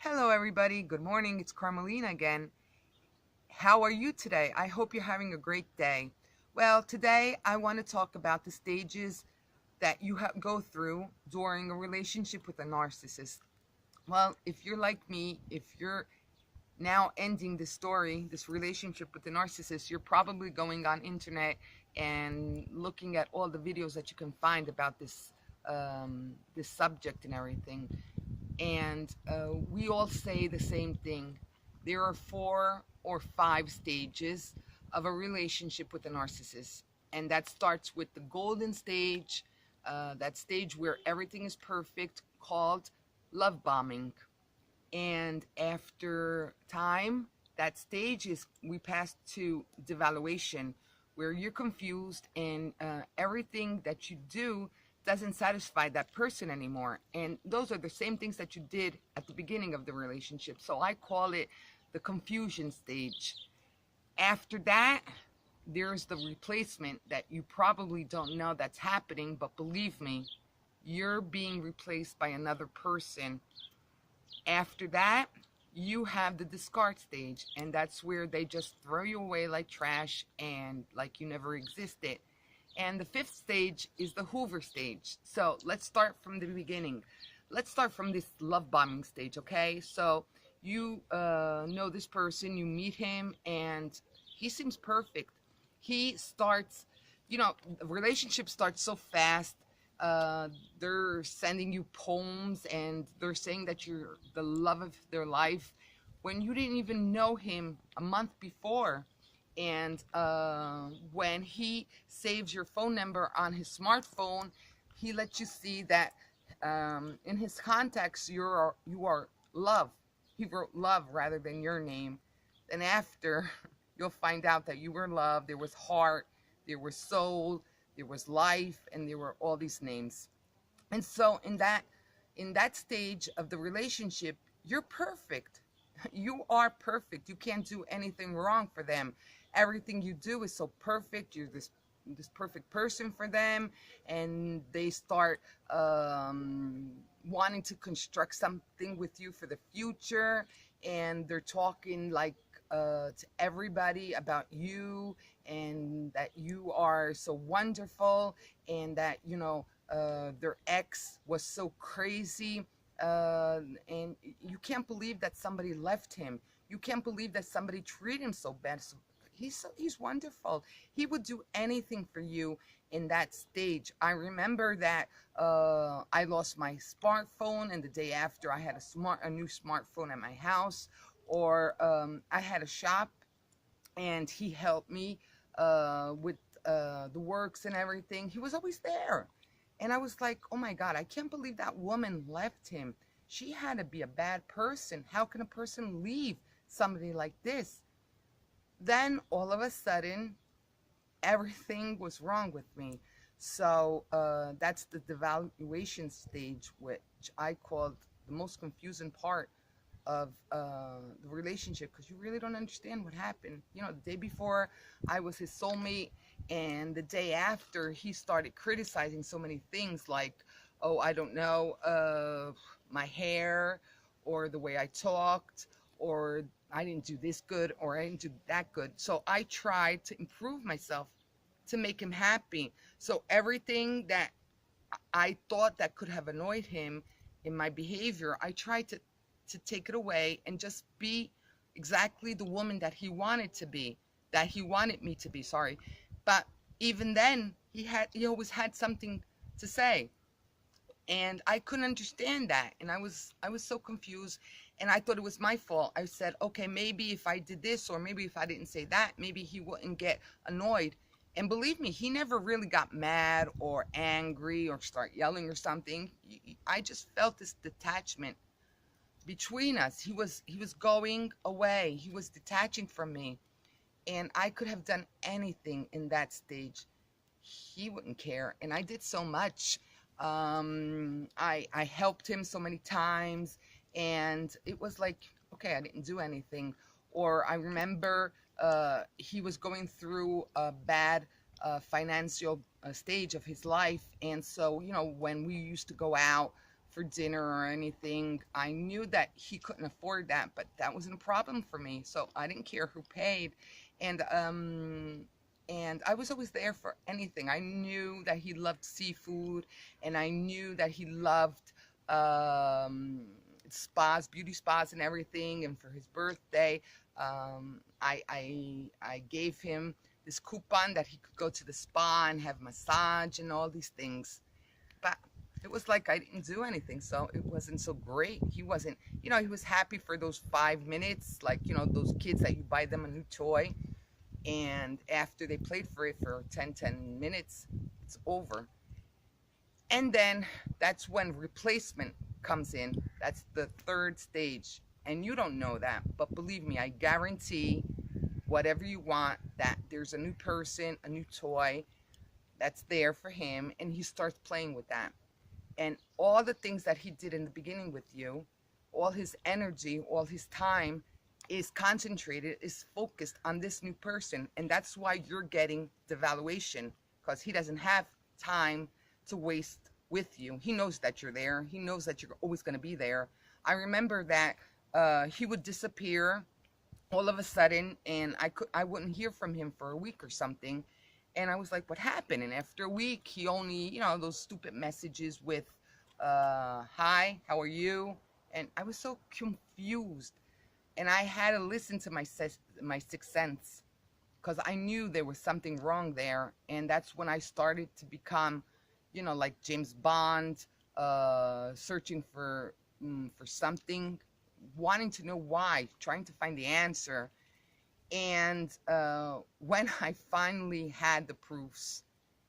Hello, everybody. Good morning. It's Carmelina again. How are you today? I hope you're having a great day. Well, today I want to talk about the stages that you go through during a relationship with a narcissist. Well, if you're like me, if you're now ending this story, this relationship with the narcissist, you're probably going on internet and looking at all the videos that you can find about this subject and everything. And we all say the same thing. There are 4 or 5 stages of a relationship with a narcissist, and that starts with the golden stage, that stage where everything is perfect, called love bombing. And after time, that stage is we pass to devaluation, where you're confused and everything that you do doesn't satisfy that person anymore. And those are the same things that you did at the beginning of the relationship. So I call it the confusion stage. After that, there's the replacement that you probably don't know that's happening, but believe me, you're being replaced by another person. After that, you have the discard stage, and that's where they just throw you away like trash and like you never existed. And the 5th stage is the Hoover stage. So let's start from the beginning. Let's start from this love bombing stage, okay? So you know this person, you meet him, and he seems perfect. He starts, the relationship starts so fast. They're sending you poems and they're saying that you're the love of their life when you didn't even know him a month before. And when he saves your phone number on his smartphone, he lets you see that in his contacts you are love. He wrote love rather than your name. Then after, you'll find out that you were love. There was heart, there was soul, there was life, and there were all these names. And so in that stage of the relationship, you're perfect. You are perfect. You can't do anything wrong for them. Everything you do is so perfect. You're this perfect person for them, and they start wanting to construct something with you for the future, and they're talking like to everybody about you, and that you are so wonderful, and that their ex was so crazy, and you can't believe that somebody left him. You can't believe that somebody treated him so bad. So he's wonderful. He would do anything for you in that stage. I remember that I lost my smartphone, and the day after I had a new smartphone at my house. Or I had a shop, and he helped me with the works and everything. He was always there. And I was like, oh my God, I can't believe that woman left him. She had to be a bad person. How can a person leave somebody like this? Then all of a sudden, everything was wrong with me. So that's the devaluation stage, which I called the most confusing part of the relationship, because you really don't understand what happened. The day before I was his soulmate, and the day after he started criticizing so many things, like, oh, I don't know, my hair, or the way I talked, or I didn't do this good, or I didn't do that good. So I tried to improve myself to make him happy. So everything that I thought that could have annoyed him in my behavior, I tried to take it away and just be exactly the woman that he wanted to be, that he wanted me to be, sorry. But even then, he always had something to say, and I couldn't understand that, and I was so confused, and I thought it was my fault. I said, okay, maybe if I did this, or maybe if I didn't say that, maybe he wouldn't get annoyed. And believe me, he never really got mad or angry or start yelling or something. I just felt this detachment between us. He was going away. He was detaching from me, and I could have done anything in that stage. He wouldn't care, and I did so much. I helped him so many times, and it was like, okay, I didn't do anything. Or I remember he was going through a bad financial stage of his life, and so when we used to go out for dinner or anything. I knew that he couldn't afford that, but that wasn't a problem for me. So I didn't care who paid. And I was always there for anything. I knew that he loved seafood, and I knew that he loved spas, beauty spas and everything. And for his birthday, I gave him this coupon that he could go to the spa and have massage and all these things. But it was like I didn't do anything, so it wasn't so great. He wasn't, he was happy for those 5 minutes, like, those kids that you buy them a new toy, and after they played for it for 10 minutes, it's over. And then that's when replacement comes in. That's the third stage. And you don't know that, but believe me, I guarantee whatever you want, that there's a new person, a new toy that's there for him, and he starts playing with that. And all the things that he did in the beginning with you, all his energy, all his time is concentrated, is focused on this new person. And that's why you're getting devaluation, because he doesn't have time to waste with you. He knows that you're there. He knows that you're always going to be there. I remember that he would disappear all of a sudden, and I wouldn't hear from him for a week or something. And I was like, what happened? And after a week, he only, those stupid messages with, hi, how are you? And I was so confused. And I had to listen to my sixth sense, because I knew there was something wrong there. And that's when I started to become, like James Bond, searching for something, wanting to know why, trying to find the answer. And when I finally had the proofs,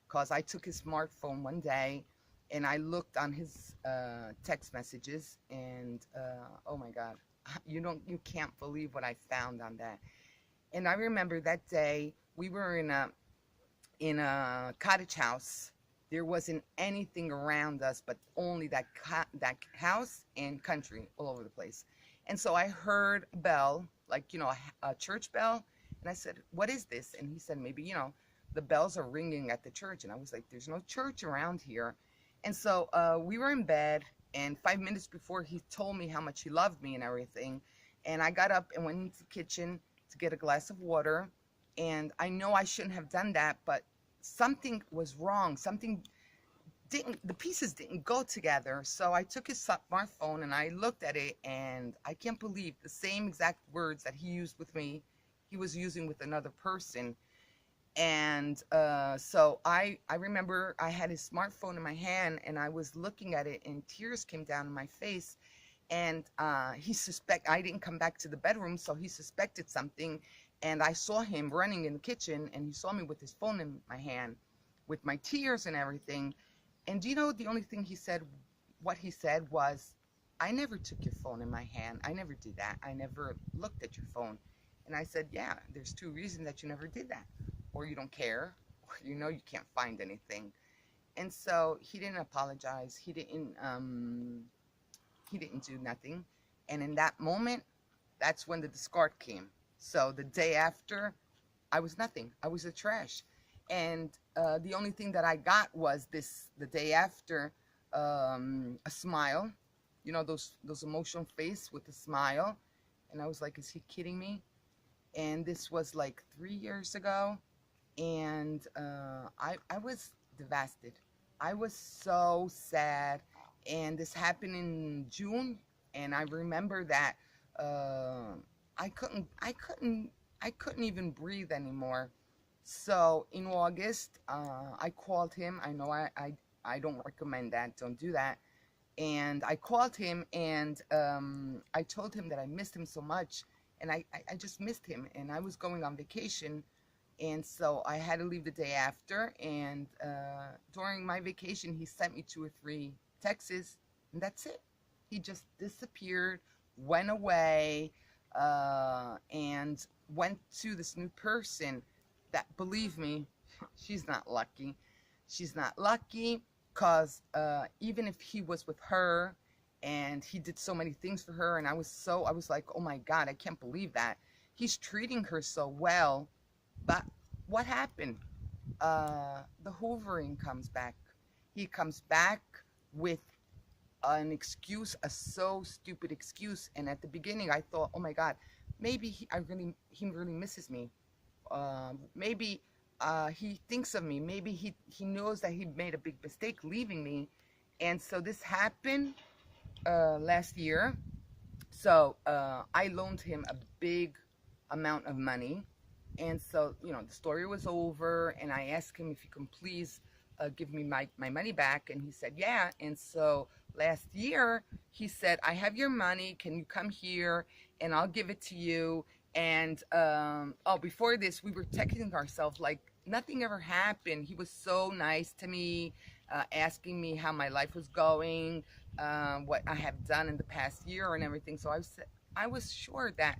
because I took his smartphone one day and I looked on his text messages, and oh my God, you can't believe what I found on that. And I remember that day we were in a cottage house. There wasn't anything around us but only that house and country all over the place. And so I heard a bell, like, a church bell. And I said, what is this? And he said, maybe, the bells are ringing at the church. And I was like, there's no church around here. And so we were in bed, and 5 minutes before, he told me how much he loved me and everything. And I got up and went into the kitchen to get a glass of water. And I know I shouldn't have done that, but something was wrong. The pieces didn't go together. So I took his smartphone and I looked at it, and I can't believe the same exact words that he used with me, he was using with another person. And so I remember I had his smartphone in my hand, and I was looking at it, and tears came down my face. And I didn't come back to the bedroom, so he suspected something. And I saw him running in the kitchen, and he saw me with his phone in my hand with my tears and everything. And do you know the only thing he said, what he said was, I never took your phone in my hand. I never did that. I never looked at your phone. And I said, yeah, there's two reasons that you never did that. Or you don't care, or you can't find anything. And so he didn't apologize. He didn't do nothing. And in that moment, that's when the discard came. So the day after, I was nothing. I was a trash. And the only thing that I got was the day after, a smile, those emotional face with a smile. And I was like, is he kidding me? And this was like 3 years ago. And I was devastated. I was so sad. And this happened in June. And I remember that I couldn't even breathe anymore. So in August, I called him. I know I don't recommend that. Don't do that. And I called him, and I told him that I missed him so much. And I just missed him. And I was going on vacation. And so I had to leave the day after. And during my vacation, he sent me 2 or 3 texts. And that's it. He just disappeared, went away, and went to this new person. That, believe me, she's not lucky. She's not lucky, because even if he was with her and he did so many things for her, and I was like, oh my God, I can't believe that. He's treating her so well. But what happened? The hoovering comes back. He comes back with an excuse, a so stupid excuse. And at the beginning, I thought, oh my God, maybe he really misses me. Maybe he thinks of me. Maybe he knows that he made a big mistake leaving me. And so this happened last year. So I loaned him a big amount of money. And so, you know, the story was over, and I asked him if he can please give me my money back. And he said, yeah. And so last year, he said, I have your money. Can you come here and I'll give it to you? And, oh, before this, we were texting ourselves like nothing ever happened. He was so nice to me, asking me how my life was going, what I have done in the past year and everything. So I was sure that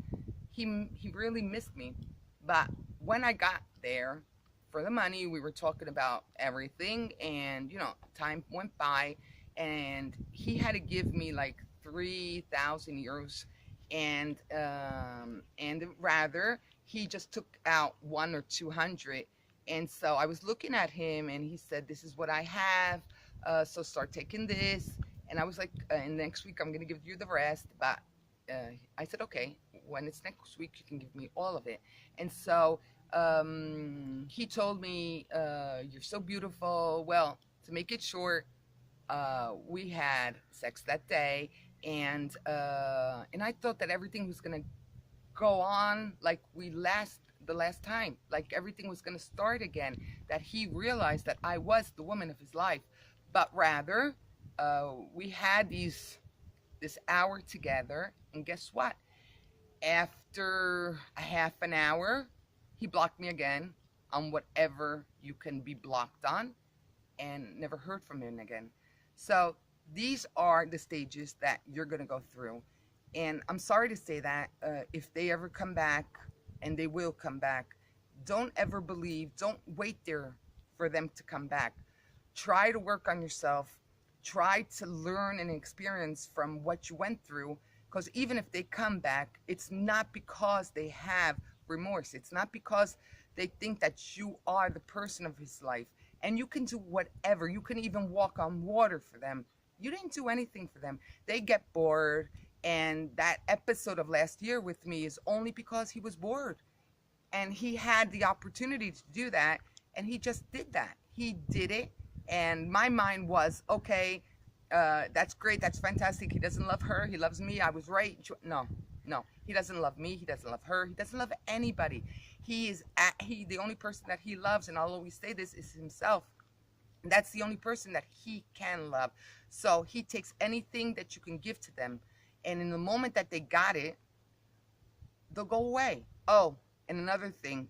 he really missed me. But when I got there for the money, we were talking about everything, and, you know, time went by, and he had to give me like 3,000 euros, and rather he just took out 100 or 200. And so I was looking at him, and he said, this is what I have, so start taking this. And I was like, and next week I'm gonna give you the rest. But I said, okay, when it's next week, you can give me all of it. And so he told me, you're so beautiful. Well, to make it short, we had sex that day, and I thought that everything was gonna go on like the last time, like everything was gonna start again, that he realized that I was the woman of his life. But rather, we had this hour together, and guess what? After a half an hour, he blocked me again on whatever you can be blocked on, and never heard from him again. So these are the stages that you're gonna go through. And I'm sorry to say that if they ever come back, and they will come back, don't ever believe, don't wait there for them to come back. Try to work on yourself. Try to learn and experience from what you went through, because even if they come back, it's not because they have remorse. It's not because they think that you are the person of his life, and you can do whatever. You can even walk on water for them. You didn't do anything for them. They get bored, and that episode of last year with me is only because he was bored, and he had the opportunity to do that, and he just did that. He did it. And my mind was, okay, that's great, that's fantastic. He doesn't love her, he loves me. I was right. No, he doesn't love me, he doesn't love her, he doesn't love anybody. The only person that he loves, and I'll always say this, is himself. And that's the only person that he can love. So he takes anything that you can give to them, and in the moment that they got it, they'll go away. Oh, and another thing,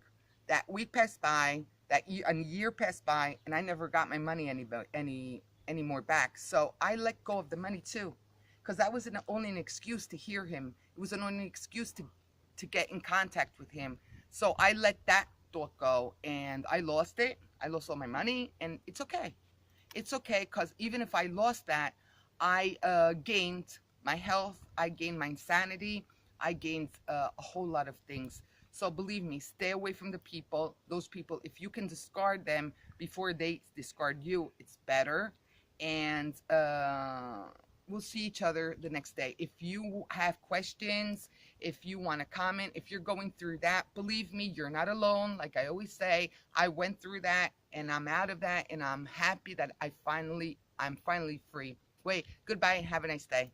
that week passed by, a year passed by, and I never got my money any more back. So I let go of the money too, because that was only an excuse to hear him. It was only an excuse to get in contact with him. So I let that thought go, and I lost it. I lost all my money, and it's okay. It's okay, because even if I lost that, I gained my health, I gained my sanity, I gained a whole lot of things. So believe me, stay away from those people. If you can discard them before they discard you, it's better. And we'll see each other the next day. If you have questions, if you want to comment, if you're going through that, believe me, you're not alone. Like I always say, I went through that, and I'm out of that, and I'm happy that I'm finally free. Wait, goodbye and have a nice day.